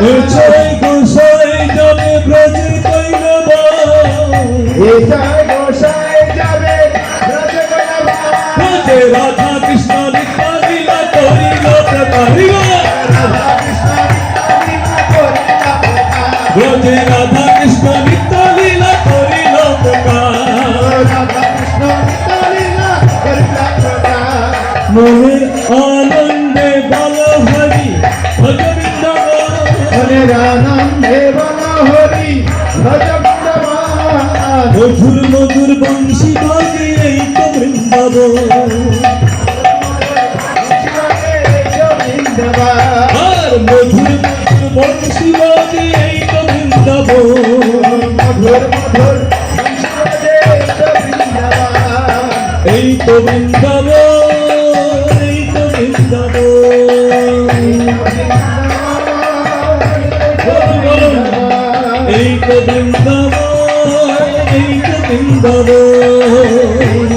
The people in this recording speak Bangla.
জয় গোসাই যাবে ব্রজে কইলবা জয় গোসাই যাবে ব্রজে কইলবা ব্রজে রাধা কৃষ্ণ নিত্য লীলা করিল প্রকারিল ব্রজে রাধা কৃষ্ণ নিত্য লীলা করিল প্রকার মনের আনন্দে বল হরি ভজ বৃন্দাবন মনের আনন্দে বল হরি ভজ বৃন্দাবন মধুর মধুর বংশী বাজে এই তো বৃন্দাবন আর মধুর মধুর বংশী বাজে এই তো বৃন্দাবন মধুর মধুর এই তো বৃন্দাবন এই তো বৃন্দাবন এই তো বৃন্দাবন এই তো বৃন্দাবন